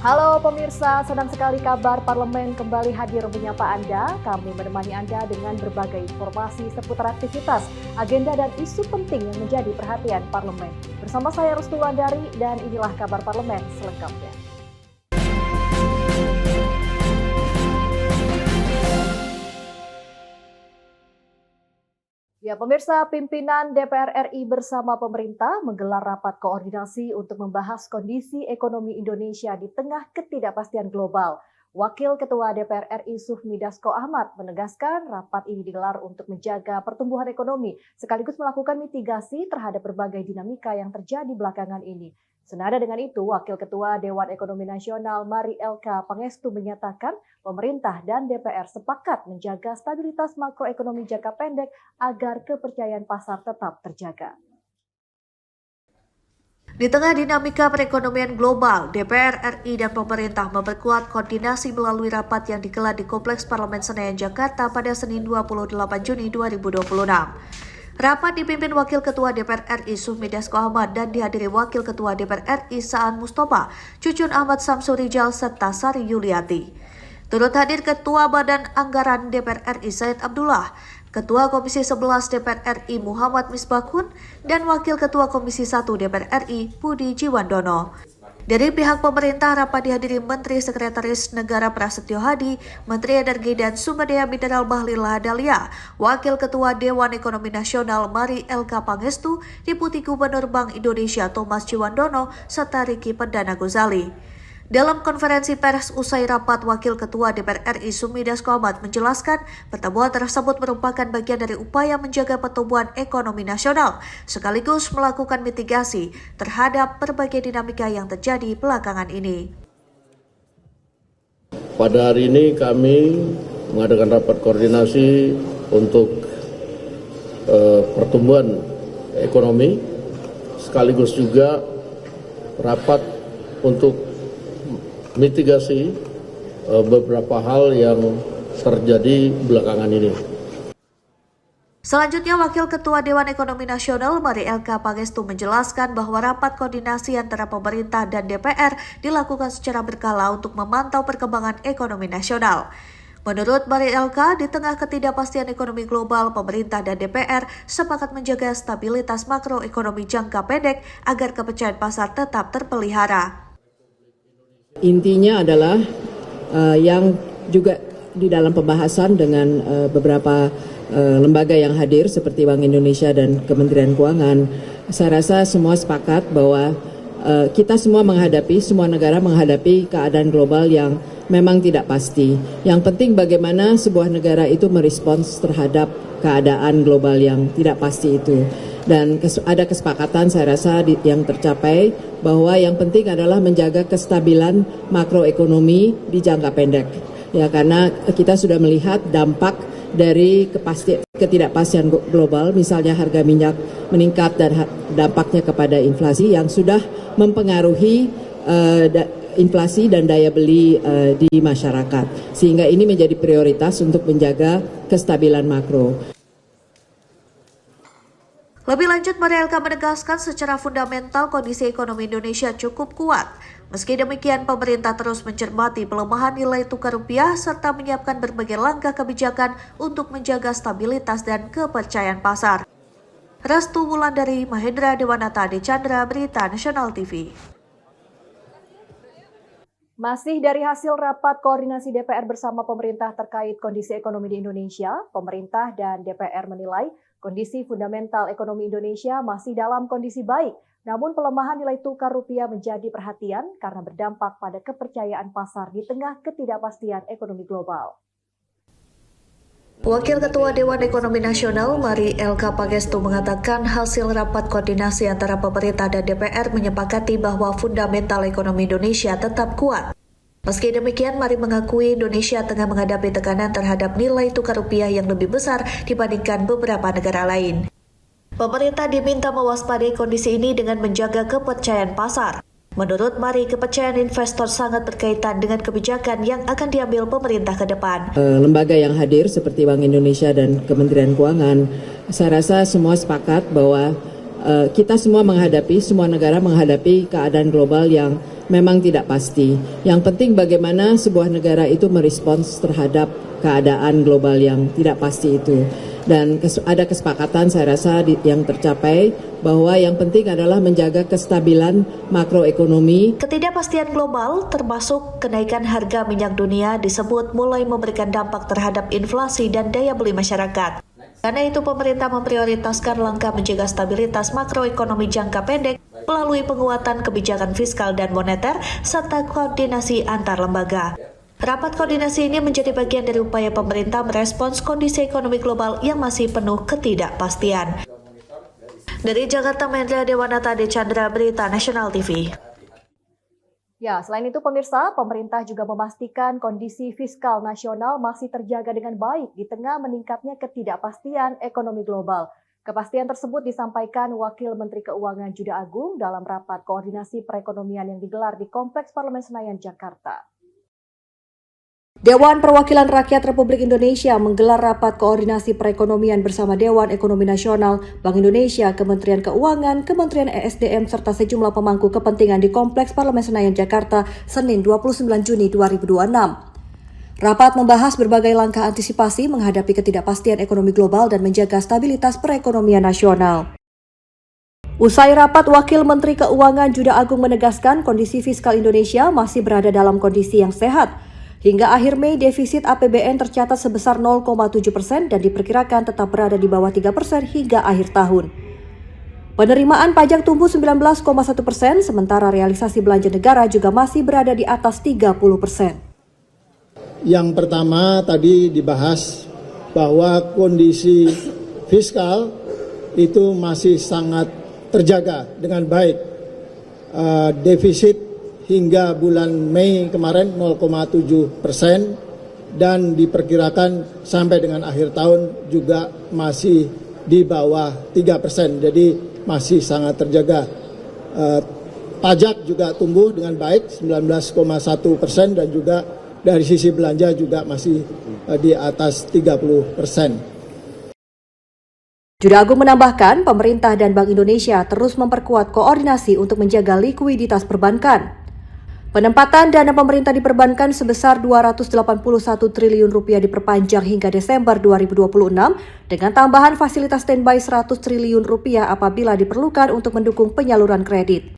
Halo pemirsa, senang sekali kabar parlemen kembali hadir menyapa Anda. Kami menemani Anda dengan berbagai informasi seputar aktivitas, agenda dan isu penting yang menjadi perhatian parlemen. Bersama saya Restu Wulandari dan inilah kabar parlemen selengkapnya. Ya, pemirsa, pimpinan DPR RI bersama pemerintah menggelar rapat koordinasi untuk membahas kondisi ekonomi Indonesia di tengah ketidakpastian global. Wakil Ketua DPR RI Sufmi Dasko Ahmad menegaskan rapat ini digelar untuk menjaga pertumbuhan ekonomi sekaligus melakukan mitigasi terhadap berbagai dinamika yang terjadi belakangan ini. Senada dengan itu, Wakil Ketua Dewan Ekonomi Nasional Mari Elka Pangestu menyatakan pemerintah dan DPR sepakat menjaga stabilitas makroekonomi jangka pendek agar kepercayaan pasar tetap terjaga. Di tengah dinamika perekonomian global, DPR RI dan pemerintah memperkuat koordinasi melalui rapat yang digelar di Kompleks Parlemen Senayan, Jakarta pada Senin 28 Juni 2026. Rapat dipimpin Wakil Ketua DPR RI Sufmi Dasko Ahmad dan dihadiri Wakil Ketua DPR RI Saan Mustafa, Cucun Ahmad Samsurijal, serta Sari Yuliati. Turut hadir Ketua Badan Anggaran DPR RI Said Abdullah, Ketua Komisi 11 DPR RI Muhammad Misbahkun, dan Wakil Ketua Komisi 1 DPR RI Budi Jiwandono. Dari pihak pemerintah, rapat dihadiri Menteri Sekretaris Negara Prasetyo Hadi, Menteri Energi dan Sumber Daya Mineral Bahlil Lahadalia, Wakil Ketua Dewan Ekonomi Nasional Mari Elka Pangestu, Deputi Gubernur Bank Indonesia Thomas Jiwandono, serta Riki Perdana Gozali. Dalam konferensi pers usai rapat, Wakil Ketua DPR RI Sufmi Dasko Ahmad menjelaskan pertemuan tersebut merupakan bagian dari upaya menjaga pertumbuhan ekonomi nasional, sekaligus melakukan mitigasi terhadap berbagai dinamika yang terjadi belakangan ini. Pada hari ini kami mengadakan rapat koordinasi untuk pertumbuhan ekonomi, sekaligus juga rapat untuk mitigasi beberapa hal yang terjadi belakangan ini. Selanjutnya, Wakil Ketua Dewan Ekonomi Nasional Mari Elka Pangestu menjelaskan bahwa rapat koordinasi antara pemerintah dan DPR dilakukan secara berkala untuk memantau perkembangan ekonomi nasional. Menurut Mari Elka, di tengah ketidakpastian ekonomi global, pemerintah dan DPR sepakat menjaga stabilitas makroekonomi jangka pendek agar kepercayaan pasar tetap terpelihara. Intinya adalah yang juga di dalam pembahasan dengan beberapa lembaga yang hadir seperti Bank Indonesia dan Kementerian Keuangan, saya rasa semua sepakat bahwa kita semua negara menghadapi keadaan global yang memang tidak pasti. Yang penting bagaimana sebuah negara itu merespons terhadap keadaan global yang tidak pasti itu. Dan ada kesepakatan saya rasa yang tercapai bahwa yang penting adalah menjaga kestabilan makroekonomi di jangka pendek. Ya, karena kita sudah melihat dampak dari ketidakpastian global, misalnya harga minyak meningkat dan dampaknya kepada inflasi yang sudah mempengaruhi inflasi dan daya beli di masyarakat. Sehingga ini menjadi prioritas untuk menjaga kestabilan makro. Lebih lanjut, Mari Elka menegaskan secara fundamental kondisi ekonomi Indonesia cukup kuat. Meski demikian, pemerintah terus mencermati pelemahan nilai tukar rupiah serta menyiapkan berbagai langkah kebijakan untuk menjaga stabilitas dan kepercayaan pasar. Restu Wulandari, Mahendra Dewanata, Dechandra, Berita Nasional TV. Masih dari hasil rapat koordinasi DPR bersama pemerintah terkait kondisi ekonomi di Indonesia, pemerintah dan DPR menilai kondisi fundamental ekonomi Indonesia masih dalam kondisi baik, namun pelemahan nilai tukar rupiah menjadi perhatian karena berdampak pada kepercayaan pasar di tengah ketidakpastian ekonomi global. Wakil Ketua Dewan Ekonomi Nasional Mari Elka Pangestu mengatakan hasil rapat koordinasi antara pemerintah dan DPR menyepakati bahwa fundamental ekonomi Indonesia tetap kuat. Meski demikian, Mari mengakui Indonesia tengah menghadapi tekanan terhadap nilai tukar rupiah yang lebih besar dibandingkan beberapa negara lain. Pemerintah diminta mewaspadai kondisi ini dengan menjaga kepercayaan pasar. Menurut Mari, kepercayaan investor sangat berkaitan dengan kebijakan yang akan diambil pemerintah ke depan. Lembaga yang hadir seperti Bank Indonesia dan Kementerian Keuangan, saya rasa semua sepakat bahwa kita semua negara menghadapi keadaan global yang memang tidak pasti. Yang penting bagaimana sebuah negara itu merespons terhadap keadaan global yang tidak pasti itu. Dan ada kesepakatan saya rasa yang tercapai bahwa yang penting adalah menjaga kestabilan makroekonomi. Ketidakpastian global termasuk kenaikan harga minyak dunia disebut mulai memberikan dampak terhadap inflasi dan daya beli masyarakat. Karena itu pemerintah memprioritaskan langkah menjaga stabilitas makroekonomi jangka pendek melalui penguatan kebijakan fiskal dan moneter serta koordinasi antar lembaga. Rapat koordinasi ini menjadi bagian dari upaya pemerintah merespons kondisi ekonomi global yang masih penuh ketidakpastian. Dari Jakarta, Mendra Dewanata De Chandra, Berita Nasional TV. Ya, selain itu pemirsa, pemerintah juga memastikan kondisi fiskal nasional masih terjaga dengan baik di tengah meningkatnya ketidakpastian ekonomi global. Kepastian tersebut disampaikan Wakil Menteri Keuangan Juda Agung dalam rapat koordinasi perekonomian yang digelar di Kompleks Parlemen Senayan, Jakarta. Dewan Perwakilan Rakyat Republik Indonesia menggelar rapat koordinasi perekonomian bersama Dewan Ekonomi Nasional, Bank Indonesia, Kementerian Keuangan, Kementerian ESDM, serta sejumlah pemangku kepentingan di Kompleks Parlemen Senayan, Jakarta, Senin 29 Juni 2026. Rapat membahas berbagai langkah antisipasi menghadapi ketidakpastian ekonomi global dan menjaga stabilitas perekonomian nasional. Usai rapat, Wakil Menteri Keuangan Juda Agung menegaskan kondisi fiskal Indonesia masih berada dalam kondisi yang sehat. Hingga akhir Mei, defisit APBN tercatat sebesar 0,7% dan diperkirakan tetap berada di bawah 3% hingga akhir tahun. Penerimaan pajak tumbuh 19,1%, sementara realisasi belanja negara juga masih berada di atas 30%. Yang pertama tadi dibahas bahwa kondisi fiskal itu masih sangat terjaga dengan baik. Defisit hingga bulan Mei kemarin 0,7% dan diperkirakan sampai dengan akhir tahun juga masih di bawah 3%, jadi masih sangat terjaga. Pajak juga tumbuh dengan baik 19,1% dan juga dari sisi belanja juga masih di atas 30%. Juda Agung menambahkan, pemerintah dan Bank Indonesia terus memperkuat koordinasi untuk menjaga likuiditas perbankan. Penempatan dana pemerintah di perbankan sebesar Rp281 triliun diperpanjang hingga Desember 2026 dengan tambahan fasilitas standby Rp100 triliun apabila diperlukan untuk mendukung penyaluran kredit.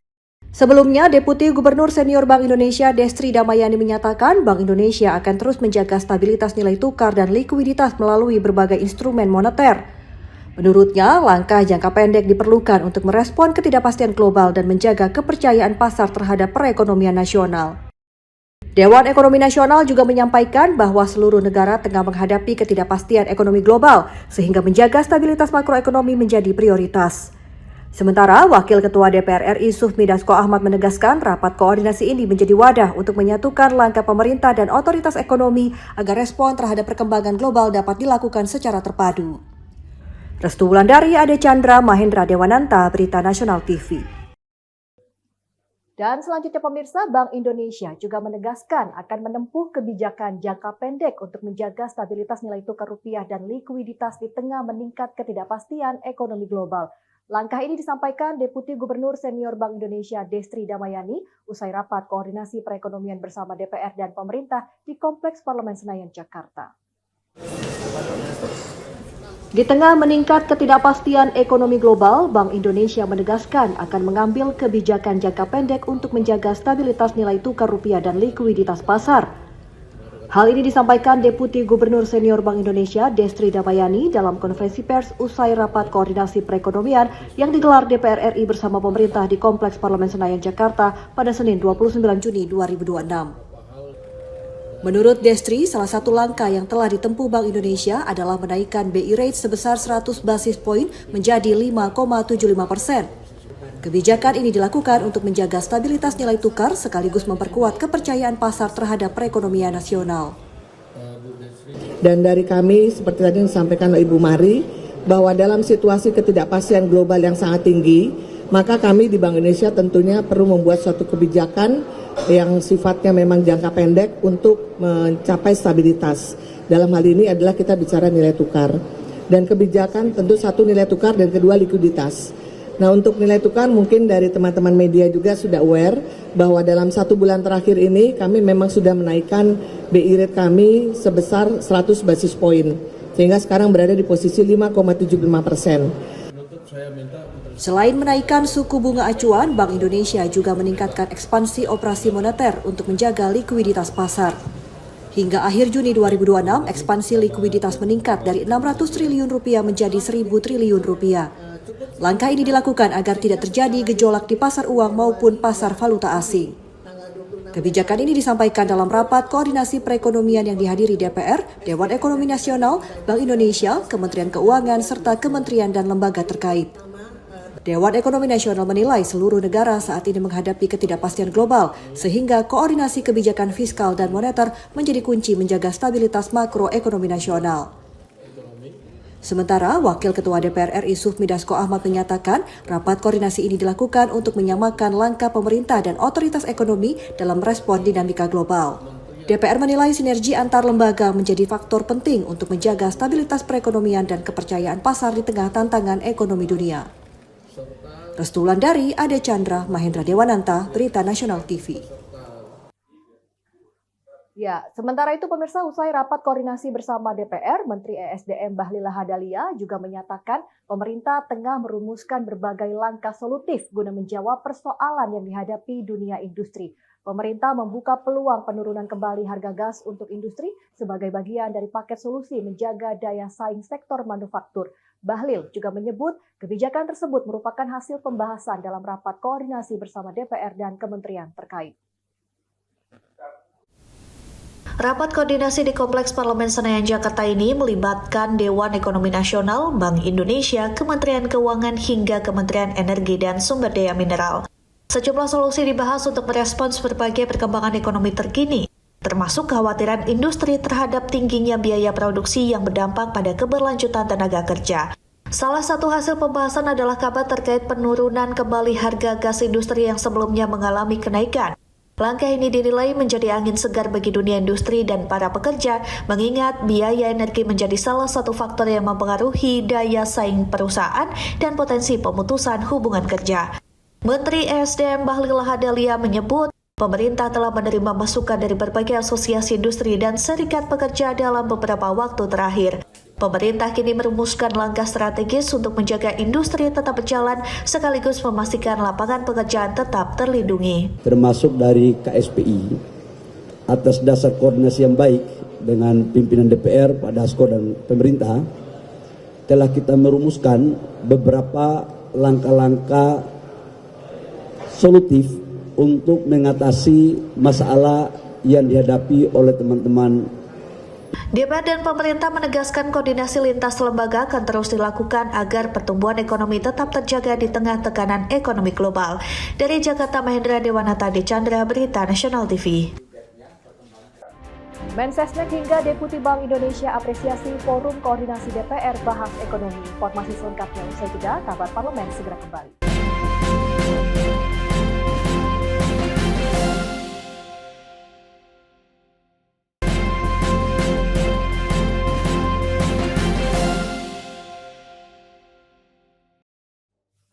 Sebelumnya, Deputi Gubernur Senior Bank Indonesia Destri Damayani menyatakan Bank Indonesia akan terus menjaga stabilitas nilai tukar dan likuiditas melalui berbagai instrumen moneter. Menurutnya, langkah jangka pendek diperlukan untuk merespon ketidakpastian global dan menjaga kepercayaan pasar terhadap perekonomian nasional. Dewan Ekonomi Nasional juga menyampaikan bahwa seluruh negara tengah menghadapi ketidakpastian ekonomi global, sehingga menjaga stabilitas makroekonomi menjadi prioritas. Sementara, Wakil Ketua DPR RI Sufmi Dasko Ahmad menegaskan rapat koordinasi ini menjadi wadah untuk menyatukan langkah pemerintah dan otoritas ekonomi agar respon terhadap perkembangan global dapat dilakukan secara terpadu. Restu Wulandari, Ade Chandra, Mahendra Dewananta, Berita Nasional TV. Dan selanjutnya pemirsa, Bank Indonesia juga menegaskan akan menempuh kebijakan jangka pendek untuk menjaga stabilitas nilai tukar rupiah dan likuiditas di tengah meningkat ketidakpastian ekonomi global. Langkah ini disampaikan Deputi Gubernur Senior Bank Indonesia Destri Damayani usai rapat koordinasi perekonomian bersama DPR dan pemerintah di Kompleks Parlemen Senayan, Jakarta. Di tengah meningkat ketidakpastian ekonomi global, Bank Indonesia menegaskan akan mengambil kebijakan jangka pendek untuk menjaga stabilitas nilai tukar rupiah dan likuiditas pasar. Hal ini disampaikan Deputi Gubernur Senior Bank Indonesia Destri Damayani dalam konferensi pers usai rapat koordinasi perekonomian yang digelar DPR RI bersama pemerintah di Kompleks Parlemen Senayan, Jakarta pada Senin 29 Juni 2026. Menurut Destri, salah satu langkah yang telah ditempuh Bank Indonesia adalah menaikkan BI rate sebesar 100 basis poin menjadi 5,75%. Kebijakan ini dilakukan untuk menjaga stabilitas nilai tukar sekaligus memperkuat kepercayaan pasar terhadap perekonomian nasional. Dan dari kami, seperti tadi yang disampaikan oleh Ibu Mari, bahwa dalam situasi ketidakpastian global yang sangat tinggi, maka kami di Bank Indonesia tentunya perlu membuat suatu kebijakan yang sifatnya memang jangka pendek untuk mencapai stabilitas. Dalam hal ini adalah kita bicara nilai tukar. Dan kebijakan tentu satu nilai tukar dan kedua likuiditas. Nah, untuk nilai tukar mungkin dari teman-teman media juga sudah aware bahwa dalam 1 bulan terakhir ini kami memang sudah menaikkan BI rate kami sebesar 100 basis poin, sehingga sekarang berada di posisi 5,75%. Selain menaikkan suku bunga acuan, Bank Indonesia juga meningkatkan ekspansi operasi moneter untuk menjaga likuiditas pasar. Hingga akhir Juni 2026, ekspansi likuiditas meningkat dari 600 triliun rupiah menjadi 1.000 triliun rupiah. Langkah ini dilakukan agar tidak terjadi gejolak di pasar uang maupun pasar valuta asing. Kebijakan ini disampaikan dalam rapat koordinasi perekonomian yang dihadiri DPR, Dewan Ekonomi Nasional, Bank Indonesia, Kementerian Keuangan, serta kementerian dan lembaga terkait. Dewan Ekonomi Nasional menilai seluruh negara saat ini menghadapi ketidakpastian global, sehingga koordinasi kebijakan fiskal dan moneter menjadi kunci menjaga stabilitas makroekonomi nasional. Sementara, Wakil Ketua DPR RI Sufmi Dasko Ahmad menyatakan rapat koordinasi ini dilakukan untuk menyamakan langkah pemerintah dan otoritas ekonomi dalam respon dinamika global. DPR menilai sinergi antar lembaga menjadi faktor penting untuk menjaga stabilitas perekonomian dan kepercayaan pasar di tengah tantangan ekonomi dunia. Restu Wulandari, Ade Chandra, Mahendra Dewananta, Berita Nasional TV. Ya, sementara itu pemirsa, usai rapat koordinasi bersama DPR, Menteri ESDM Bahlil Lahadalia juga menyatakan pemerintah tengah merumuskan berbagai langkah solutif guna menjawab persoalan yang dihadapi dunia industri. Pemerintah membuka peluang penurunan kembali harga gas untuk industri sebagai bagian dari paket solusi menjaga daya saing sektor manufaktur. Bahlil juga menyebut kebijakan tersebut merupakan hasil pembahasan dalam rapat koordinasi bersama DPR dan kementerian terkait. Rapat koordinasi di Kompleks Parlemen Senayan Jakarta ini melibatkan Dewan Ekonomi Nasional, Bank Indonesia, Kementerian Keuangan hingga Kementerian Energi dan Sumber Daya Mineral. Sejumlah solusi dibahas untuk merespons berbagai perkembangan ekonomi terkini, termasuk kekhawatiran industri terhadap tingginya biaya produksi yang berdampak pada keberlanjutan tenaga kerja. Salah satu hasil pembahasan adalah kabar terkait penurunan kembali harga gas industri yang sebelumnya mengalami kenaikan. Langkah ini dinilai menjadi angin segar bagi dunia industri dan para pekerja, mengingat biaya energi menjadi salah satu faktor yang mempengaruhi daya saing perusahaan dan potensi pemutusan hubungan kerja. Menteri ESDM Bahlil Lahadalia menyebut, pemerintah telah menerima masukan dari berbagai asosiasi industri dan serikat pekerja dalam beberapa waktu terakhir. Pemerintah kini merumuskan langkah strategis untuk menjaga industri tetap berjalan sekaligus memastikan lapangan pekerjaan tetap terlindungi. Termasuk dari KSPI, atas dasar koordinasi yang baik dengan pimpinan DPR, Pak Dasko dan pemerintah, telah kita merumuskan beberapa langkah-langkah solutif untuk mengatasi masalah yang dihadapi oleh teman-teman. DPR dan pemerintah menegaskan koordinasi lintas lembaga akan terus dilakukan agar pertumbuhan ekonomi tetap terjaga di tengah tekanan ekonomi global. Dari Jakarta, Mahendra Dewanata, Ade Chandra, Berita Nasional TV. Mensesnek hingga Deputi Bank Indonesia apresiasi Forum Koordinasi DPR bahas ekonomi. Informasi selengkapnya usai jeda, kabar parlemen segera kembali.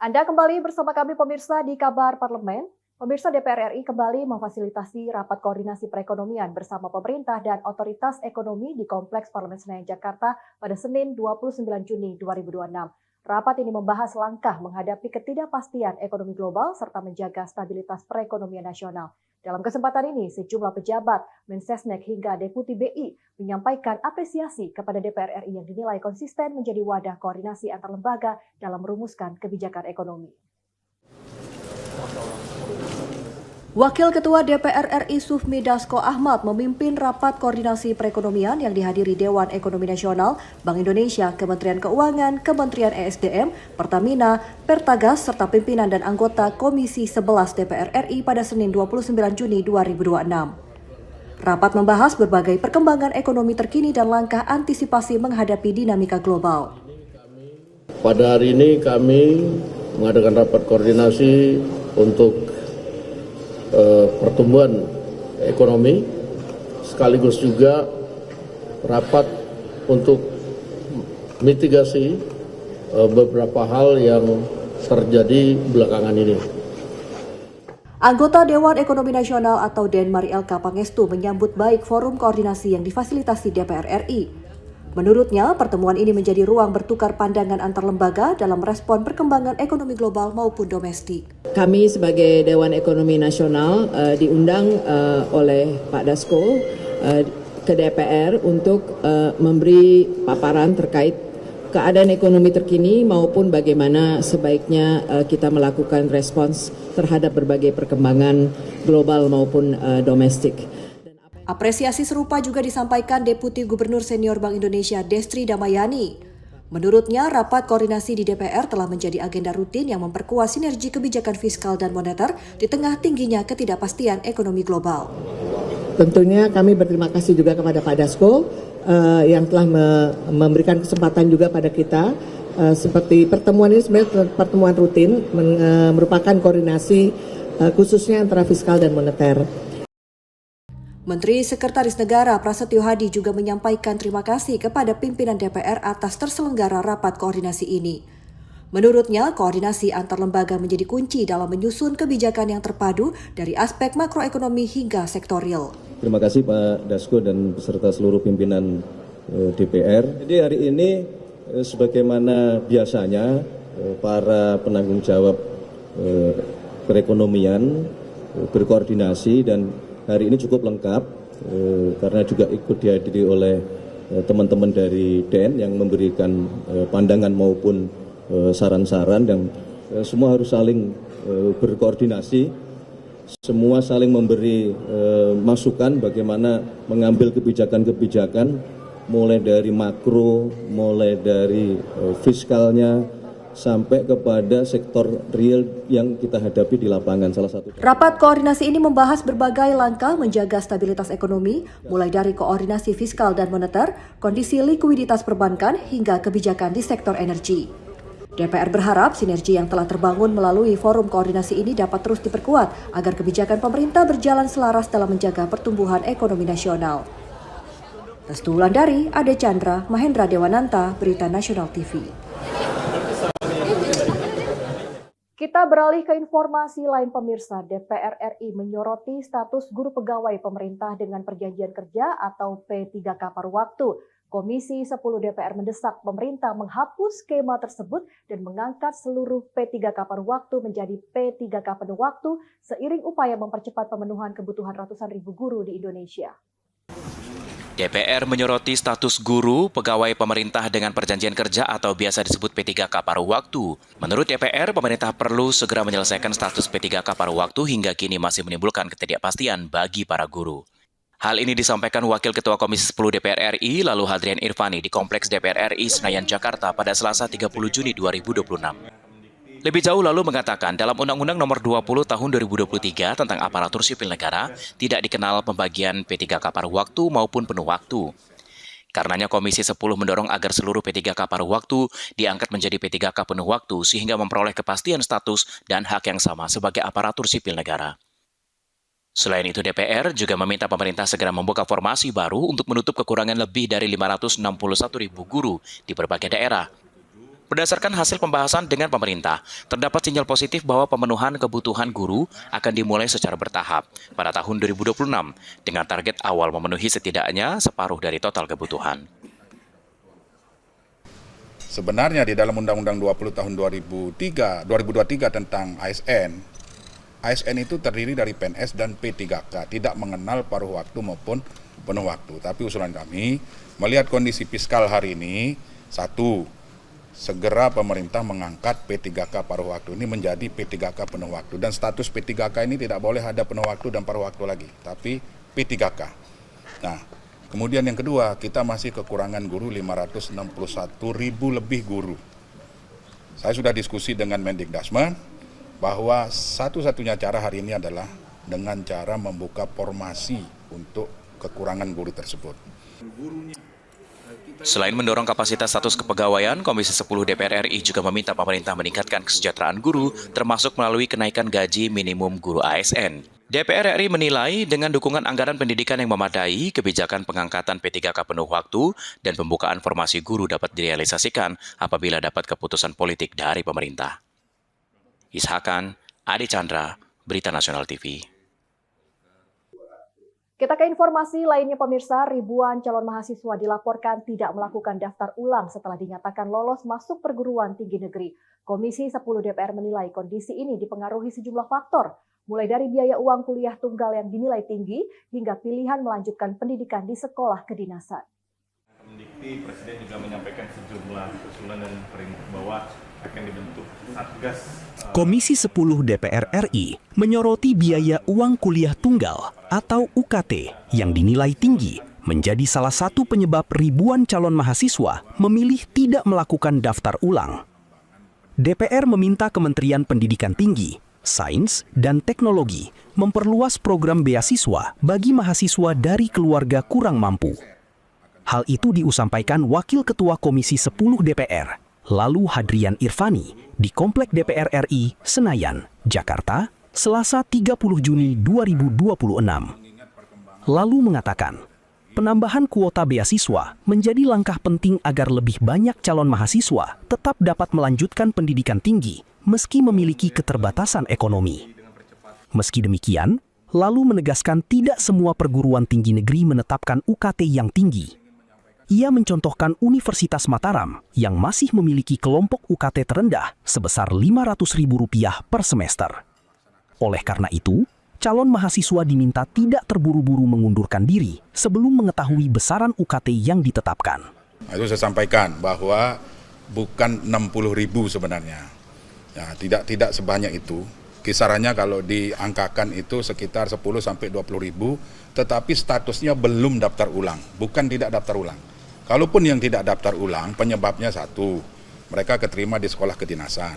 Anda kembali bersama kami pemirsa di Kabar Parlemen. Pemirsa, DPR RI kembali memfasilitasi rapat koordinasi perekonomian bersama pemerintah dan otoritas ekonomi di Kompleks Parlemen Senayan Jakarta pada Senin 29 Juni 2026. Rapat ini membahas langkah menghadapi ketidakpastian ekonomi global serta menjaga stabilitas perekonomian nasional. Dalam kesempatan ini, sejumlah pejabat, Mensesnek hingga Deputi BI menyampaikan apresiasi kepada DPR RI yang dinilai konsisten menjadi wadah koordinasi antar lembaga dalam merumuskan kebijakan ekonomi. Wakil Ketua DPR RI Sufmi Dasko Ahmad memimpin rapat koordinasi perekonomian yang dihadiri Dewan Ekonomi Nasional, Bank Indonesia, Kementerian Keuangan, Kementerian ESDM, Pertamina, Pertagas, serta pimpinan dan anggota Komisi 11 DPR RI pada Senin 29 Juni 2026. Rapat membahas berbagai perkembangan ekonomi terkini dan langkah antisipasi menghadapi dinamika global. Pada hari ini kami mengadakan rapat koordinasi untuk pertumbuhan ekonomi, sekaligus juga rapat untuk mitigasi beberapa hal yang terjadi belakangan ini. Anggota Dewan Ekonomi Nasional atau Denmari LK Pangestu menyambut baik forum koordinasi yang difasilitasi DPR RI. Menurutnya, pertemuan ini menjadi ruang bertukar pandangan antar lembaga dalam respon perkembangan ekonomi global maupun domestik. Kami sebagai Dewan Ekonomi Nasional diundang oleh Pak Dasko ke DPR untuk memberi paparan terkait keadaan ekonomi terkini maupun bagaimana sebaiknya kita melakukan respons terhadap berbagai perkembangan global maupun domestik. Apresiasi serupa juga disampaikan Deputi Gubernur Senior Bank Indonesia Destri Damayani. Menurutnya, rapat koordinasi di DPR telah menjadi agenda rutin yang memperkuat sinergi kebijakan fiskal dan moneter di tengah tingginya ketidakpastian ekonomi global. Tentunya kami berterima kasih juga kepada Pak Dasko yang telah memberikan kesempatan juga pada kita. Seperti pertemuan ini sebenarnya pertemuan rutin merupakan koordinasi khususnya antara fiskal dan moneter. Menteri Sekretaris Negara Prasetyo Hadi juga menyampaikan terima kasih kepada pimpinan DPR atas terselenggara rapat koordinasi ini. Menurutnya, koordinasi antar lembaga menjadi kunci dalam menyusun kebijakan yang terpadu dari aspek makroekonomi hingga sektorial. Terima kasih Pak Dasko dan beserta seluruh pimpinan DPR. Jadi hari ini sebagaimana biasanya para penanggung jawab perekonomian berkoordinasi dan hari ini cukup lengkap karena juga ikut dihadiri oleh teman-teman dari DEN yang memberikan pandangan maupun saran-saran dan semua harus saling berkoordinasi, semua saling memberi masukan bagaimana mengambil kebijakan-kebijakan mulai dari makro, mulai dari fiskalnya, sampai kepada sektor real yang kita hadapi di lapangan. Salah satu rapat koordinasi ini membahas berbagai langkah menjaga stabilitas ekonomi, mulai dari koordinasi fiskal dan moneter, kondisi likuiditas perbankan, hingga kebijakan di sektor energi. DPR berharap sinergi yang telah terbangun melalui forum koordinasi ini dapat terus diperkuat agar kebijakan pemerintah berjalan selaras dalam menjaga pertumbuhan ekonomi nasional. Restu Wulandari, Ade Chandra, Mahendra Dewananta, Berita Nasional TV. Kita beralih ke informasi lain pemirsa. DPR RI menyoroti status guru pegawai pemerintah dengan perjanjian kerja atau P3K paruh waktu. Komisi 10 DPR mendesak pemerintah menghapus skema tersebut dan mengangkat seluruh P3K paruh waktu menjadi P3K penuh waktu seiring upaya mempercepat pemenuhan kebutuhan ratusan ribu guru di Indonesia. DPR menyoroti status guru pegawai pemerintah dengan perjanjian kerja atau biasa disebut P3K paruh waktu. Menurut DPR, pemerintah perlu segera menyelesaikan status P3K paruh waktu hingga kini masih menimbulkan ketidakpastian bagi para guru. Hal ini disampaikan Wakil Ketua Komisi 10 DPR RI, lalu Hadrian Irvani di Kompleks DPR RI Senayan, Jakarta pada Selasa 30 Juni 2026. Lebih jauh lalu mengatakan dalam Undang-Undang Nomor 20 Tahun 2023 tentang Aparatur Sipil Negara tidak dikenal pembagian P3K paruh waktu maupun penuh waktu. Karenanya Komisi 10 mendorong agar seluruh P3K paruh waktu diangkat menjadi P3K penuh waktu sehingga memperoleh kepastian status dan hak yang sama sebagai aparatur sipil negara. Selain itu, DPR juga meminta pemerintah segera membuka formasi baru untuk menutup kekurangan lebih dari 561.000 guru di berbagai daerah. Berdasarkan hasil pembahasan dengan pemerintah, terdapat sinyal positif bahwa pemenuhan kebutuhan guru akan dimulai secara bertahap pada tahun 2026 dengan target awal memenuhi setidaknya separuh dari total kebutuhan. Sebenarnya di dalam Undang-Undang 20 tahun 2023 tentang ASN itu terdiri dari PNS dan P3K, tidak mengenal paruh waktu maupun penuh waktu. Tapi usulan kami, melihat kondisi fiskal hari ini, satu, segera pemerintah mengangkat P3K paruh waktu ini menjadi P3K penuh waktu. Dan status P3K ini tidak boleh ada penuh waktu dan paruh waktu lagi, tapi P3K. Nah, kemudian yang kedua, kita masih kekurangan guru 561.000 lebih guru. Saya sudah diskusi dengan Mendikbudrismen bahwa satu-satunya cara hari ini adalah dengan cara membuka formasi untuk kekurangan guru tersebut. Selain mendorong kapasitas status kepegawaian, Komisi 10 DPR RI juga meminta pemerintah meningkatkan kesejahteraan guru, termasuk melalui kenaikan gaji minimum guru ASN. DPR RI menilai dengan dukungan anggaran pendidikan yang memadai, kebijakan pengangkatan P3K penuh waktu dan pembukaan formasi guru dapat direalisasikan apabila dapat keputusan politik dari pemerintah. Ishakan, Ade Chandra, Berita Nasional TV. Kita ke informasi lainnya pemirsa, ribuan calon mahasiswa dilaporkan tidak melakukan daftar ulang setelah dinyatakan lolos masuk perguruan tinggi negeri. Komisi 10 DPR menilai kondisi ini dipengaruhi sejumlah faktor, mulai dari biaya uang kuliah tunggal yang dinilai tinggi hingga pilihan melanjutkan pendidikan di sekolah kedinasan. Presiden juga menyampaikan sejumlah usulan dan perintah bahwa akan dibentuk Satgas. Komisi 10 DPR RI menyoroti biaya uang kuliah tunggal atau UKT yang dinilai tinggi menjadi salah satu penyebab ribuan calon mahasiswa memilih tidak melakukan daftar ulang. DPR meminta Kementerian Pendidikan Tinggi, Sains, dan Teknologi memperluas program beasiswa bagi mahasiswa dari keluarga kurang mampu. Hal itu disampaikan Wakil Ketua Komisi 10 DPR, Lalu Hadrian Irfani, di Komplek DPR RI, Senayan, Jakarta, Selasa 30 Juni 2026. Lalu mengatakan, penambahan kuota beasiswa menjadi langkah penting agar lebih banyak calon mahasiswa tetap dapat melanjutkan pendidikan tinggi meski memiliki keterbatasan ekonomi. Meski demikian, Lalu menegaskan tidak semua perguruan tinggi negeri menetapkan UKT yang tinggi. Ia mencontohkan Universitas Mataram yang masih memiliki kelompok UKT terendah sebesar Rp500.000 per semester. Oleh karena itu, calon mahasiswa diminta tidak terburu-buru mengundurkan diri sebelum mengetahui besaran UKT yang ditetapkan. Itu saya sampaikan bahwa bukan 60.000 sebenarnya. Ya, tidak sebanyak itu. Kisarannya kalau diangkakan itu sekitar 10 sampai 20.000, tetapi statusnya belum daftar ulang, bukan tidak daftar ulang. Kalaupun yang tidak daftar ulang, penyebabnya satu, mereka keterima di sekolah kedinasan.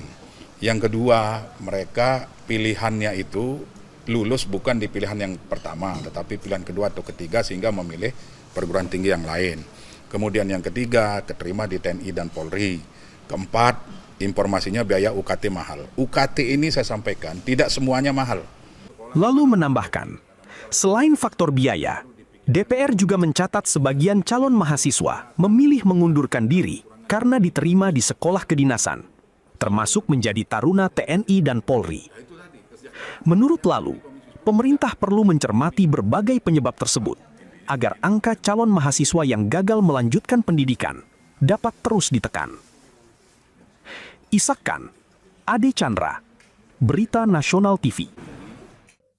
Yang kedua, mereka pilihannya itu lulus bukan di pilihan yang pertama, tetapi pilihan kedua atau ketiga sehingga memilih perguruan tinggi yang lain. Kemudian yang ketiga, keterima di TNI dan Polri. Keempat, informasinya biaya UKT mahal. UKT ini saya sampaikan tidak semuanya mahal. Lalu menambahkan, selain faktor biaya, DPR juga mencatat sebagian calon mahasiswa memilih mengundurkan diri karena diterima di sekolah kedinasan, termasuk menjadi taruna TNI dan Polri. Menurut Lalu, pemerintah perlu mencermati berbagai penyebab tersebut agar angka calon mahasiswa yang gagal melanjutkan pendidikan dapat terus ditekan. Ishakan, Ade Chandra, Berita Nasional TV.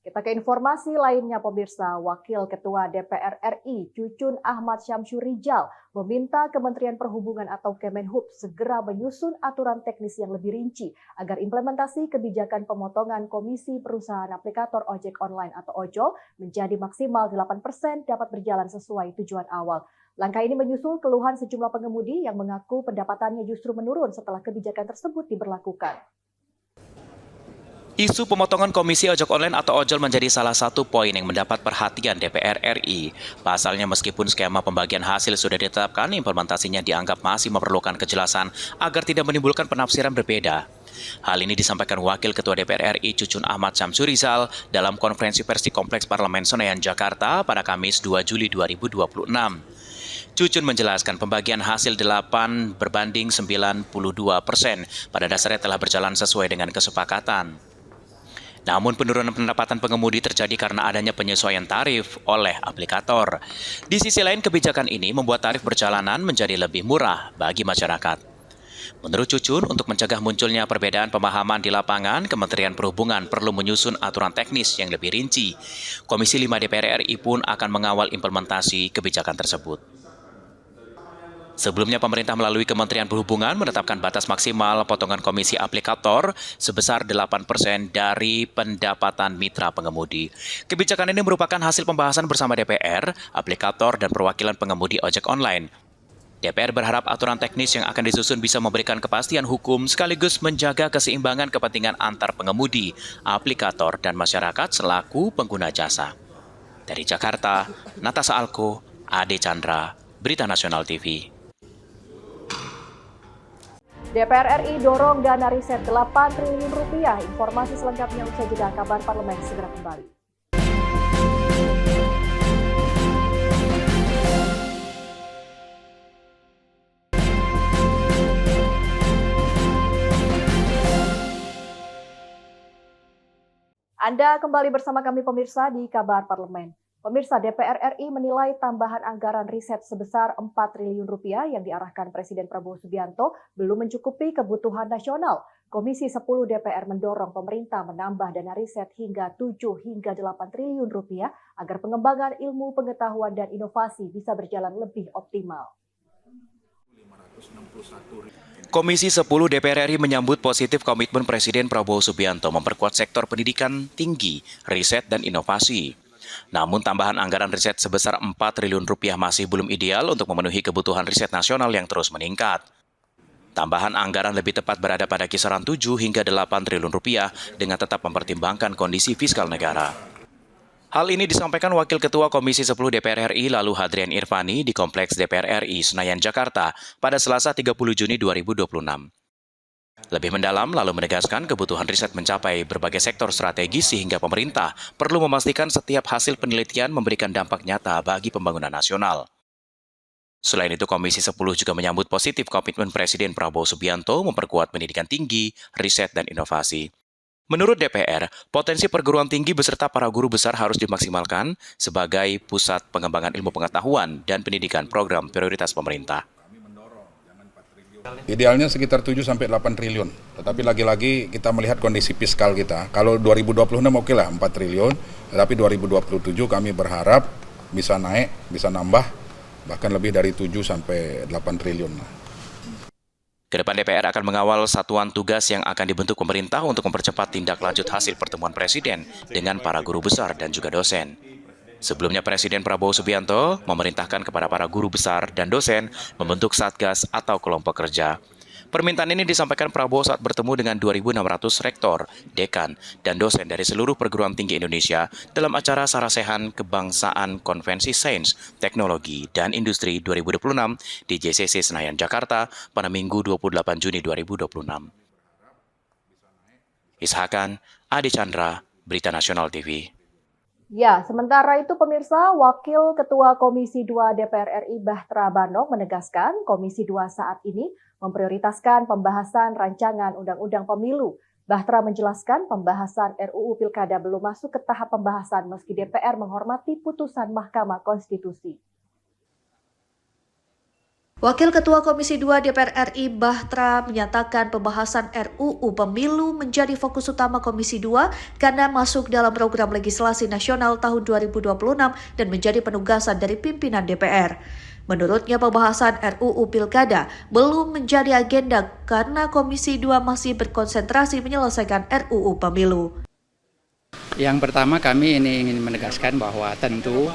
Kita ke informasi lainnya pemirsa, Wakil Ketua DPR RI Cucun Ahmad Syamsur Rijal meminta Kementerian Perhubungan atau Kemenhub segera menyusun aturan teknis yang lebih rinci agar implementasi kebijakan pemotongan komisi perusahaan aplikator ojek online atau ojol menjadi maksimal 8% dapat berjalan sesuai tujuan awal. Langkah ini menyusul keluhan sejumlah pengemudi yang mengaku pendapatannya justru menurun setelah kebijakan tersebut diberlakukan. Isu pemotongan komisi ojek online atau ojol menjadi salah satu poin yang mendapat perhatian DPR RI. Pasalnya meskipun skema pembagian hasil sudah ditetapkan, implementasinya dianggap masih memerlukan kejelasan agar tidak menimbulkan penafsiran berbeda. Hal ini disampaikan Wakil Ketua DPR RI Cucun Ahmad Syamsur Rijal dalam konferensi pers di Kompleks Parlemen Senayan, Jakarta pada Kamis 2 Juli 2026. Cucun menjelaskan pembagian hasil 8 berbanding 92% pada dasarnya telah berjalan sesuai dengan kesepakatan. Namun penurunan pendapatan pengemudi terjadi karena adanya penyesuaian tarif oleh aplikator. Di sisi lain, kebijakan ini membuat tarif perjalanan menjadi lebih murah bagi masyarakat. Menurut Cucun, untuk mencegah munculnya perbedaan pemahaman di lapangan, Kementerian Perhubungan perlu menyusun aturan teknis yang lebih rinci. Komisi 5 DPR RI pun akan mengawal implementasi kebijakan tersebut. Sebelumnya, pemerintah melalui Kementerian Perhubungan menetapkan batas maksimal potongan komisi aplikator sebesar 8% dari pendapatan mitra pengemudi. Kebijakan ini merupakan hasil pembahasan bersama DPR, aplikator, dan perwakilan pengemudi ojek online. DPR berharap aturan teknis yang akan disusun bisa memberikan kepastian hukum sekaligus menjaga keseimbangan kepentingan antar pengemudi, aplikator, dan masyarakat selaku pengguna jasa. Dari Jakarta, Natasha Alko, Ade Chandra, Berita Nasional TV. DPR RI dorong dana riset 8 triliun rupiah. Informasi selengkapnya usai jeda, kabar parlemen segera kembali. Anda kembali bersama kami pemirsa di Kabar Parlemen. Pemirsa, DPR RI menilai tambahan anggaran riset sebesar 4 triliun rupiah yang diarahkan Presiden Prabowo Subianto belum mencukupi kebutuhan nasional. Komisi 10 DPR mendorong pemerintah menambah dana riset hingga 7 hingga 8 triliun rupiah agar pengembangan ilmu pengetahuan dan inovasi bisa berjalan lebih optimal. Komisi 10 DPR RI menyambut positif komitmen Presiden Prabowo Subianto memperkuat sektor pendidikan tinggi, riset, dan inovasi. Namun tambahan anggaran riset sebesar 4 triliun rupiah masih belum ideal untuk memenuhi kebutuhan riset nasional yang terus meningkat. Tambahan anggaran lebih tepat berada pada kisaran 7 hingga 8 triliun rupiah dengan tetap mempertimbangkan kondisi fiskal negara. Hal ini disampaikan Wakil Ketua Komisi 10 DPR RI lalu Hadrian Irvani di Kompleks DPR RI Senayan, Jakarta pada Selasa 30 Juni 2026. Lebih mendalam lalu menegaskan kebutuhan riset mencapai berbagai sektor strategis sehingga pemerintah perlu memastikan setiap hasil penelitian memberikan dampak nyata bagi pembangunan nasional. Selain itu, Komisi 10 juga menyambut positif komitmen Presiden Prabowo Subianto memperkuat pendidikan tinggi, riset, dan inovasi. Menurut DPR, potensi perguruan tinggi beserta para guru besar harus dimaksimalkan sebagai pusat pengembangan ilmu pengetahuan dan pendidikan program prioritas pemerintah. Idealnya sekitar 7-8 triliun, tetapi lagi-lagi kita melihat kondisi fiskal kita. Kalau 2026 oke lah 4 triliun, tetapi 2027 kami berharap bisa naik, bisa nambah, bahkan lebih dari 7-8 triliun. Kedepan DPR akan mengawal satuan tugas yang akan dibentuk pemerintah untuk mempercepat tindak lanjut hasil pertemuan Presiden dengan para guru besar dan juga dosen. Sebelumnya Presiden Prabowo Subianto memerintahkan kepada para guru besar dan dosen membentuk satgas atau kelompok kerja. Permintaan ini disampaikan Prabowo saat bertemu dengan 2.600 rektor, dekan, dan dosen dari seluruh perguruan tinggi Indonesia dalam acara Sarasehan Kebangsaan Konvensi Sains, Teknologi, dan Industri 2026 di JCC Senayan, Jakarta pada Minggu 28 Juni 2026. Ishakan, Adi Chandra, Berita Nasional TV. Ya, sementara itu pemirsa, Wakil Ketua Komisi 2 DPR RI Bahtra Banok menegaskan Komisi 2 saat ini memprioritaskan pembahasan rancangan Undang-Undang Pemilu. Bahtra menjelaskan pembahasan RUU Pilkada belum masuk ke tahap pembahasan meski DPR menghormati putusan Mahkamah Konstitusi. Wakil Ketua Komisi 2 DPR RI Bahtra menyatakan pembahasan RUU Pemilu menjadi fokus utama Komisi 2 karena masuk dalam program legislasi nasional tahun 2026 dan menjadi penugasan dari pimpinan DPR. Menurutnya pembahasan RUU Pilkada belum menjadi agenda karena Komisi 2 masih berkonsentrasi menyelesaikan RUU Pemilu. Yang pertama kami ini ingin menegaskan bahwa tentu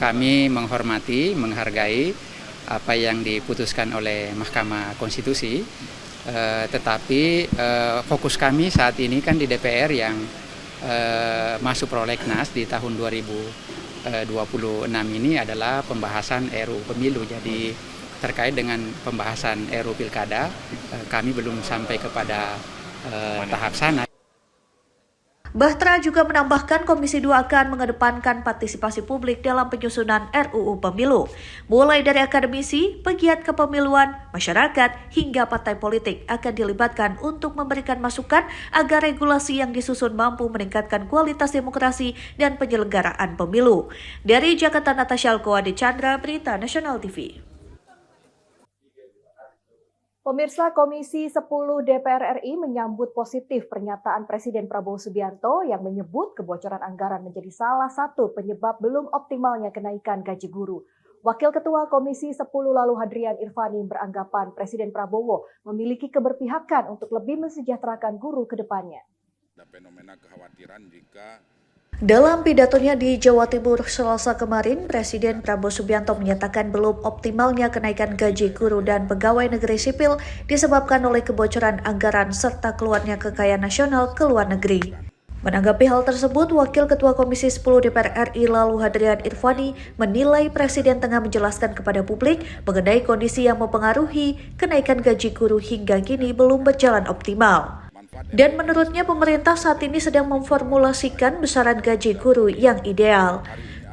kami menghormati, menghargai apa yang diputuskan oleh Mahkamah Konstitusi, tetapi fokus kami saat ini kan di DPR yang masuk prolegnas di tahun 2026 ini adalah pembahasan RUU Pemilu. Jadi terkait dengan pembahasan RUU Pilkada, kami belum sampai kepada tahap sana. Bahtra juga menambahkan Komisi 2 akan mengedepankan partisipasi publik dalam penyusunan RUU Pemilu, mulai dari akademisi, pegiat kepemiluan, masyarakat, hingga partai politik akan dilibatkan untuk memberikan masukan agar regulasi yang disusun mampu meningkatkan kualitas demokrasi dan penyelenggaraan pemilu. Dari Jakarta, Natasha Alkoadi Chandra, Berita Nasional TV. Pemirsa, Komisi 10 DPR RI menyambut positif pernyataan Presiden Prabowo Subianto yang menyebut kebocoran anggaran menjadi salah satu penyebab belum optimalnya kenaikan gaji guru. Wakil Ketua Komisi 10 lalu Hadrian Irvani beranggapan Presiden Prabowo memiliki keberpihakan untuk lebih mensejahterakan guru ke depannya. Ada fenomena kekhawatiran jika Dalam pidatonya di Jawa Timur Selasa kemarin, Presiden Prabowo Subianto menyatakan belum optimalnya kenaikan gaji guru dan pegawai negeri sipil disebabkan oleh kebocoran anggaran serta keluarnya kekayaan nasional ke luar negeri. Menanggapi hal tersebut, Wakil Ketua Komisi 10 DPR RI lalu Hadrian Irvani menilai Presiden tengah menjelaskan kepada publik mengenai kondisi yang mempengaruhi kenaikan gaji guru hingga kini belum berjalan optimal. Dan menurutnya pemerintah saat ini sedang memformulasikan besaran gaji guru yang ideal.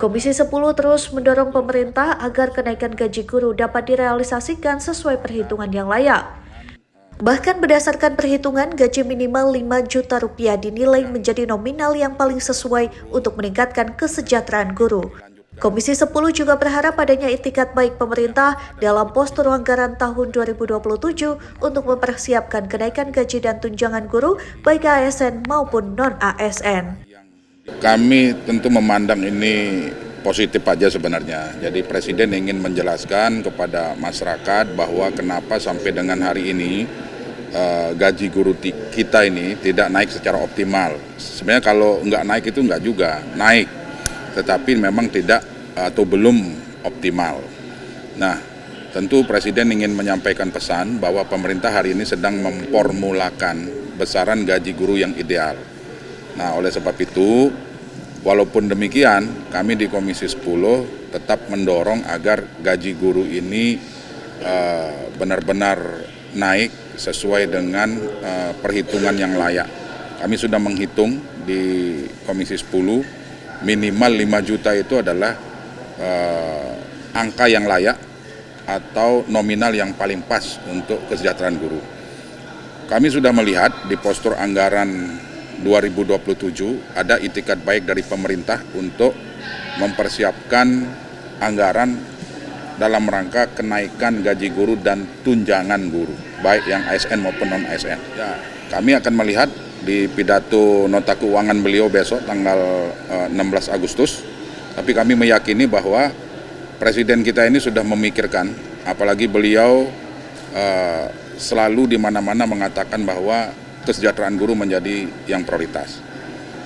Komisi 10 terus mendorong pemerintah agar kenaikan gaji guru dapat direalisasikan sesuai perhitungan yang layak. Bahkan berdasarkan perhitungan, gaji minimal 5 juta rupiah dinilai menjadi nominal yang paling sesuai untuk meningkatkan kesejahteraan guru. Komisi 10 juga berharap adanya itikat baik pemerintah dalam postur anggaran tahun 2027 untuk mempersiapkan kenaikan gaji dan tunjangan guru baik ASN maupun non-ASN. Kami tentu memandang ini positif aja sebenarnya. Jadi Presiden ingin menjelaskan kepada masyarakat bahwa kenapa sampai dengan hari ini gaji guru kita ini tidak naik secara optimal. Sebenarnya kalau nggak naik itu nggak juga, naik. Tetapi memang tidak atau belum optimal. Nah, tentu Presiden ingin menyampaikan pesan bahwa pemerintah hari ini sedang memformulakan besaran gaji guru yang ideal. Nah, oleh sebab itu, walaupun demikian, kami di Komisi 10 tetap mendorong agar gaji guru ini benar-benar naik sesuai dengan perhitungan yang layak. Kami sudah menghitung di Komisi 10, minimal 5 juta itu adalah angka yang layak atau nominal yang paling pas untuk kesejahteraan guru. Kami sudah melihat di postur anggaran 2027 ada itikat baik dari pemerintah untuk mempersiapkan anggaran dalam rangka kenaikan gaji guru dan tunjangan guru, baik yang ASN maupun non-ASN. Ya, kami akan melihat di pidato nota keuangan beliau besok tanggal 16 Agustus, tapi kami meyakini bahwa Presiden kita ini sudah memikirkan, apalagi beliau selalu di mana-mana mengatakan bahwa kesejahteraan guru menjadi yang prioritas.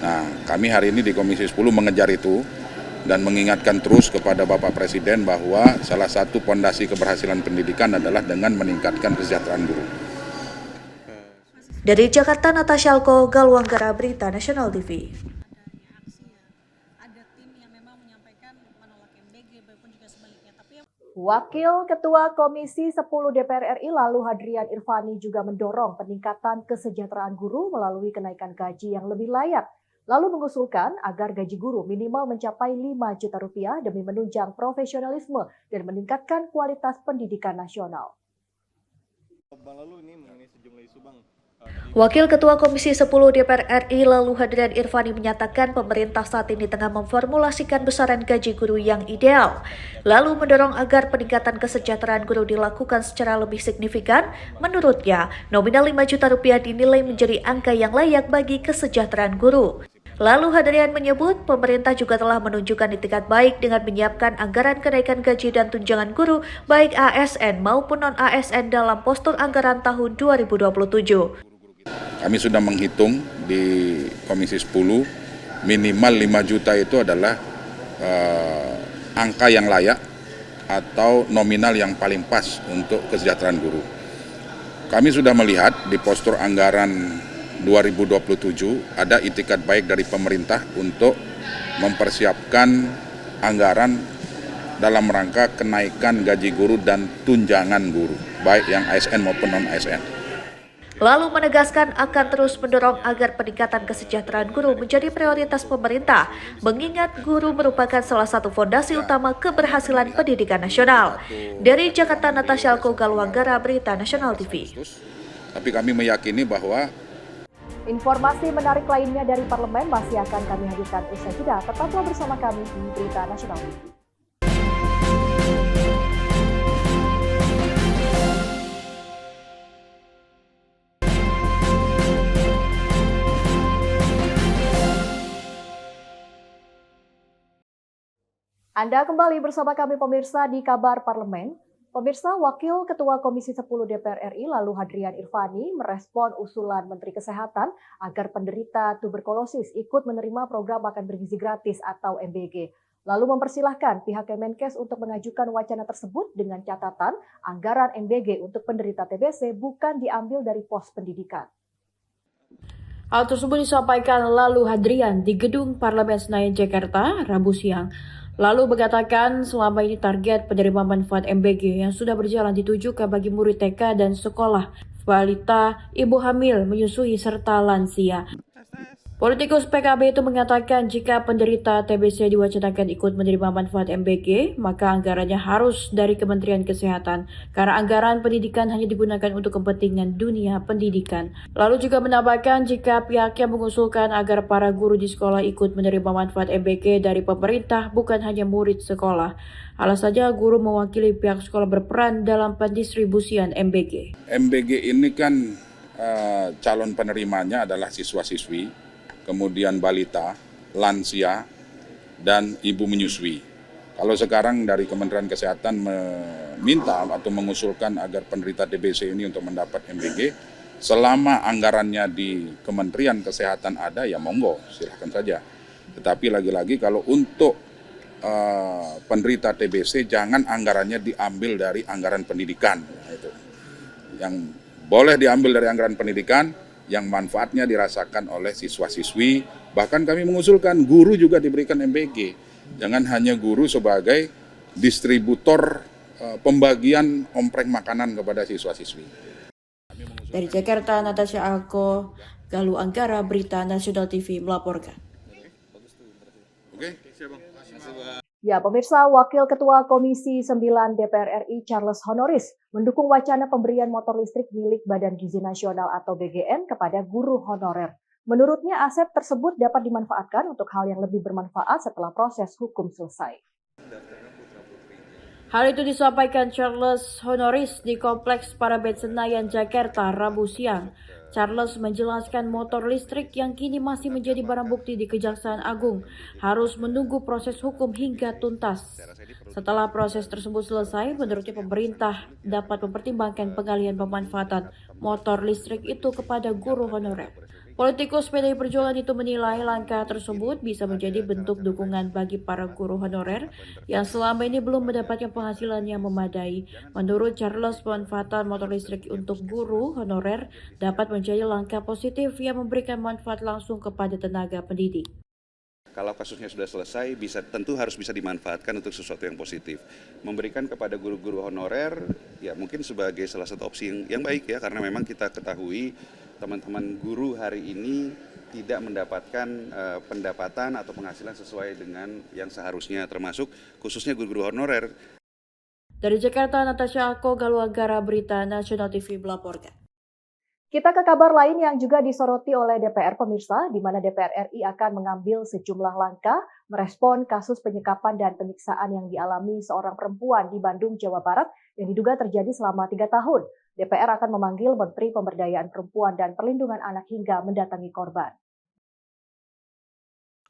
Nah, kami hari ini di Komisi 10 mengejar itu dan mengingatkan terus kepada Bapak Presiden bahwa salah satu fondasi keberhasilan pendidikan adalah dengan meningkatkan kesejahteraan guru. Dari Jakarta, Natasha Alko, Galwanggara, Berita Nasional TV. Wakil Ketua Komisi 10 DPR RI Lalu Hadrian Irfani juga mendorong peningkatan kesejahteraan guru melalui kenaikan gaji yang lebih layak. Lalu mengusulkan agar gaji guru minimal mencapai 5 juta rupiah demi menunjang profesionalisme dan meningkatkan kualitas pendidikan nasional. Wakil Ketua Komisi 10 DPR RI Lalu Hadrian Irfani menyatakan pemerintah saat ini tengah memformulasikan besaran gaji guru yang ideal. Lalu mendorong agar peningkatan kesejahteraan guru dilakukan secara lebih signifikan. Menurutnya, nominal 5 juta rupiah dinilai menjadi angka yang layak bagi kesejahteraan guru. Lalu Hadrian menyebut pemerintah juga telah menunjukkan itikat baik dengan menyiapkan anggaran kenaikan gaji dan tunjangan guru baik ASN maupun non-ASN dalam postur anggaran tahun 2027. Kami sudah menghitung di Komisi 10, minimal 5 juta itu adalah angka yang layak atau nominal yang paling pas untuk kesejahteraan guru. Kami sudah melihat di postur anggaran 2027 ada itikat baik dari pemerintah untuk mempersiapkan anggaran dalam rangka kenaikan gaji guru dan tunjangan guru, baik yang ASN maupun non-ASN. Lalu menegaskan akan terus mendorong agar peningkatan kesejahteraan guru menjadi prioritas pemerintah, mengingat guru merupakan salah satu fondasi utama keberhasilan pendidikan nasional. Dari Jakarta, Natasha Alko, Galwanggara, Berita Nasional TV. Tapi kami meyakini bahwa informasi menarik lainnya dari parlemen masih akan kami hadirkan usai jeda. Tetaplah bersama kami di Berita Nasional TV. Anda kembali bersama kami pemirsa di Kabar Parlemen. Pemirsa, Wakil Ketua Komisi 10 DPR RI Lalu Hadrian Irfani merespon usulan Menteri Kesehatan agar penderita tuberkulosis ikut menerima program makan bergizi gratis atau MBG. Lalu mempersilahkan pihak Kemenkes untuk mengajukan wacana tersebut dengan catatan anggaran MBG untuk penderita TBC bukan diambil dari pos pendidikan. Hal tersebut disampaikan Lalu Hadrian di Gedung Parlemen Senayan, Jakarta, Rabu siang. Lalu mengatakan selama ini target penerima manfaat MBG yang sudah berjalan ditujukan bagi murid TK dan sekolah, balita, ibu hamil, menyusui, serta lansia. Politikus PKB itu mengatakan jika penderita TBC diwacanakan ikut menerima manfaat MBG, maka anggarannya harus dari Kementerian Kesehatan karena anggaran pendidikan hanya digunakan untuk kepentingan dunia pendidikan. Lalu juga menambahkan jika pihaknya mengusulkan agar para guru di sekolah ikut menerima manfaat MBG dari pemerintah bukan hanya murid sekolah. Alasannya guru mewakili pihak sekolah berperan dalam pendistribusian MBG. MBG ini kan calon penerimanya adalah siswa-siswi, kemudian balita, lansia, dan ibu menyusui. Kalau sekarang dari Kementerian Kesehatan meminta atau mengusulkan agar penderita TBC ini untuk mendapat MBG, selama anggarannya di Kementerian Kesehatan ada, ya monggo, silahkan saja. Tetapi lagi-lagi kalau untuk penderita TBC, jangan anggarannya diambil dari anggaran pendidikan. Nah, itu. Yang boleh diambil dari anggaran pendidikan, yang manfaatnya dirasakan oleh siswa-siswi, bahkan kami mengusulkan guru juga diberikan MBG. Jangan hanya guru sebagai distributor pembagian ompreng makanan kepada siswa-siswi. Dari Jakarta, Natasha Alko, Galuh Anggara, Berita Nasional TV melaporkan. Ya, pemirsa, Wakil Ketua Komisi 9 DPR RI Charles Honoris mendukung wacana pemberian motor listrik milik Badan Gizi Nasional atau BGN kepada guru honorer. Menurutnya, aset tersebut dapat dimanfaatkan untuk hal yang lebih bermanfaat setelah proses hukum selesai. Hal itu disampaikan Charles Honoris di Kompleks Parabet Senayan, Jakarta, Rabu siang. Charles menjelaskan motor listrik yang kini masih menjadi barang bukti di Kejaksaan Agung harus menunggu proses hukum hingga tuntas. Setelah proses tersebut selesai, menurutnya pemerintah dapat mempertimbangkan pengalihan pemanfaatan motor listrik itu kepada guru honorer. Politikus PDI Perjuangan itu menilai langkah tersebut bisa menjadi bentuk dukungan bagi para guru honorer yang selama ini belum mendapatkan penghasilan yang memadai. Menurut Charles, pemanfaatan motor listrik untuk guru honorer dapat menjadi langkah positif yang memberikan manfaat langsung kepada tenaga pendidik. Kalau kasusnya sudah selesai, tentu harus bisa dimanfaatkan untuk sesuatu yang positif. Memberikan kepada guru-guru honorer, ya mungkin sebagai salah satu opsi yang baik ya, karena memang kita ketahui teman-teman guru hari ini tidak mendapatkan pendapatan atau penghasilan sesuai dengan yang seharusnya, termasuk khususnya guru-guru honorer. Dari Jakarta, Natasha Alko, Galuh Anggara, Berita Nasional TV melaporkan. Kita ke kabar lain yang juga disoroti oleh DPR, pemirsa, di mana DPR RI akan mengambil sejumlah langkah merespon kasus penyekapan dan penyiksaan yang dialami seorang perempuan di Bandung, Jawa Barat yang diduga terjadi selama 3 tahun. DPR akan memanggil Menteri Pemberdayaan Perempuan dan Perlindungan Anak hingga mendatangi korban.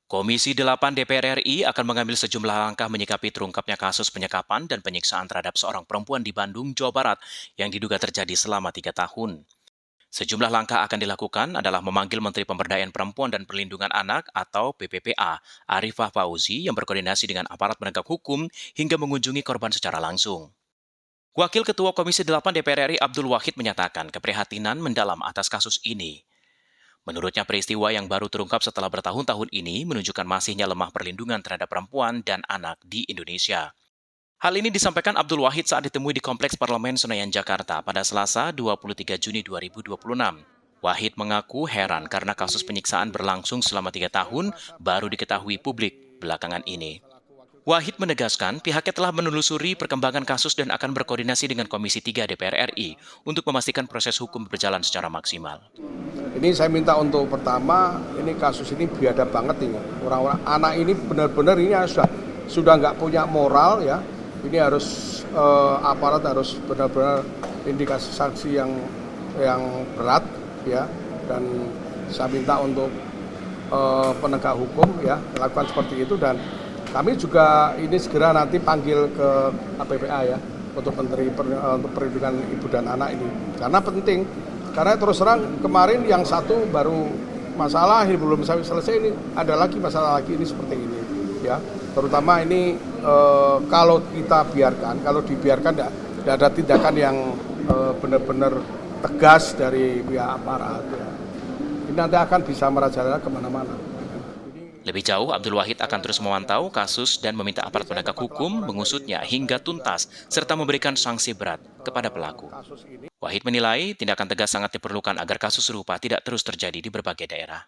Komisi 8 DPR RI akan mengambil sejumlah langkah menyikapi terungkapnya kasus penyekapan dan penyiksaan terhadap seorang perempuan di Bandung, Jawa Barat yang diduga terjadi selama 3 tahun. Sejumlah langkah akan dilakukan adalah memanggil Menteri Pemberdayaan Perempuan dan Perlindungan Anak atau PPPA, Arifah Fauzi yang berkoordinasi dengan aparat penegak hukum hingga mengunjungi korban secara langsung. Wakil Ketua Komisi 8 DPR RI Abdul Wahid menyatakan keprihatinan mendalam atas kasus ini. Menurutnya peristiwa yang baru terungkap setelah bertahun-tahun ini menunjukkan masihnya lemah perlindungan terhadap perempuan dan anak di Indonesia. Hal ini disampaikan Abdul Wahid saat ditemui di Kompleks Parlemen Senayan, Jakarta pada Selasa 23 Juni 2026. Wahid mengaku heran karena kasus penyiksaan berlangsung selama 3 tahun baru diketahui publik belakangan ini. Wahid menegaskan pihaknya telah menelusuri perkembangan kasus dan akan berkoordinasi dengan Komisi 3 DPR RI untuk memastikan proses hukum berjalan secara maksimal. Ini saya minta untuk pertama, ini kasus ini biadab banget ini. Orang-orang anak ini benar-benar ini sudah nggak punya moral ya. Ini harus aparat harus benar-benar indikasi sanksi yang berat ya, dan saya minta untuk penegak hukum ya melakukan seperti itu, dan kami juga ini segera nanti panggil ke KPPA ya untuk Menteri untuk Perlindungan Ibu dan Anak ini karena penting, karena terus terang kemarin yang satu baru masalah ini belum selesai, ini ada lagi masalah lagi ini seperti ini ya. Terutama ini kalau kita biarkan, kalau dibiarkan tidak ada tindakan yang benar-benar tegas dari pihak aparat ya. Ini nanti akan bisa merajalela kemana-mana. Lebih jauh, Abdul Wahid akan terus memantau kasus dan meminta aparat penegak hukum mengusutnya hingga tuntas serta memberikan sanksi berat kepada pelaku. Wahid menilai tindakan tegas sangat diperlukan agar kasus serupa tidak terus terjadi di berbagai daerah.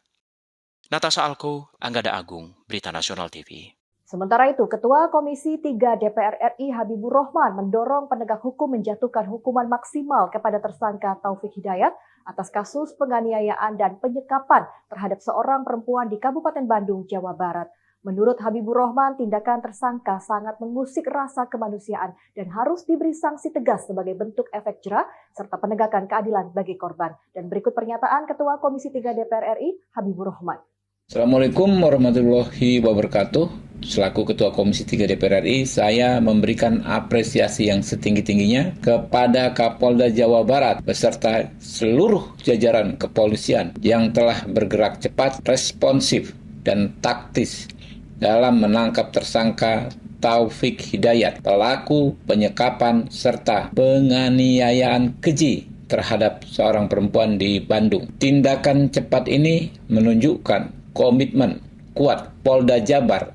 Natasha Alko, Anggada Agung, Berita Nasional TV. Sementara itu, Ketua Komisi 3 DPR RI Habibur Rahman mendorong penegak hukum menjatuhkan hukuman maksimal kepada tersangka Taufik Hidayat atas kasus penganiayaan dan penyekapan terhadap seorang perempuan di Kabupaten Bandung, Jawa Barat. Menurut Habibur Rahman, tindakan tersangka sangat mengusik rasa kemanusiaan dan harus diberi sanksi tegas sebagai bentuk efek jera serta penegakan keadilan bagi korban. Dan berikut pernyataan Ketua Komisi 3 DPR RI Habibur Rahman. Assalamualaikum warahmatullahi wabarakatuh. Selaku Ketua Komisi 3 DPR RI, saya memberikan apresiasi yang setinggi-tingginya kepada Kapolda Jawa Barat beserta seluruh jajaran kepolisian yang telah bergerak cepat, responsif, dan taktis dalam menangkap tersangka Taufik Hidayat, pelaku penyekapan serta penganiayaan keji terhadap seorang perempuan di Bandung. Tindakan cepat ini menunjukkan komitmen kuat Polda Jabar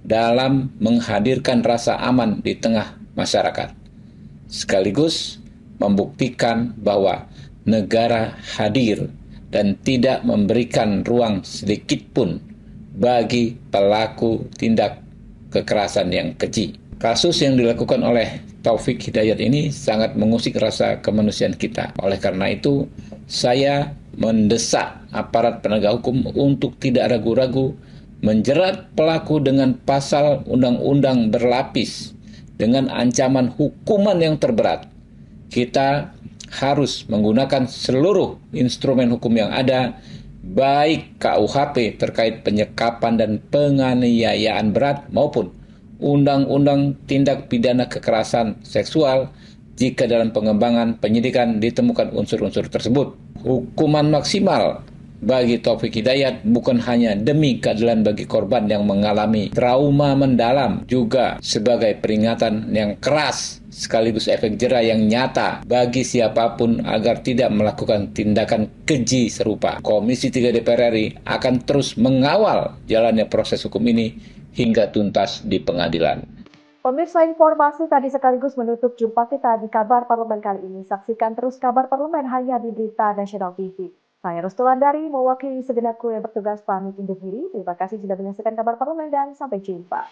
dalam menghadirkan rasa aman di tengah masyarakat, sekaligus membuktikan bahwa negara hadir dan tidak memberikan ruang sedikit pun bagi pelaku tindak kekerasan yang keji. Kasus yang dilakukan oleh Taufik Hidayat ini sangat mengusik rasa kemanusiaan kita. Oleh karena itu, saya mendesak aparat penegak hukum untuk tidak ragu-ragu menjerat pelaku dengan pasal undang-undang berlapis dengan ancaman hukuman yang terberat. Kita harus menggunakan seluruh instrumen hukum yang ada, baik KUHP terkait penyekapan dan penganiayaan berat maupun Undang-Undang Tindak Pidana Kekerasan Seksual jika dalam pengembangan penyidikan ditemukan unsur-unsur tersebut. Hukuman maksimal bagi Taufik Hidayat bukan hanya demi keadilan bagi korban yang mengalami trauma mendalam, juga sebagai peringatan yang keras sekaligus efek jera yang nyata bagi siapapun agar tidak melakukan tindakan keji serupa. Komisi 3 DPR RI akan terus mengawal jalannya proses hukum ini hingga tuntas di pengadilan. Pemirsa, informasi tadi sekaligus menutup jumpa kita di Kabar Parlemen kali ini. Saksikan terus Kabar Parlemen hanya di Berita Nasional TV. Saya Rustulandari, mewakili segenap kru yang bertugas pamit undur diri. Terima kasih sudah menyaksikan Kabar Parlemen dan sampai jumpa.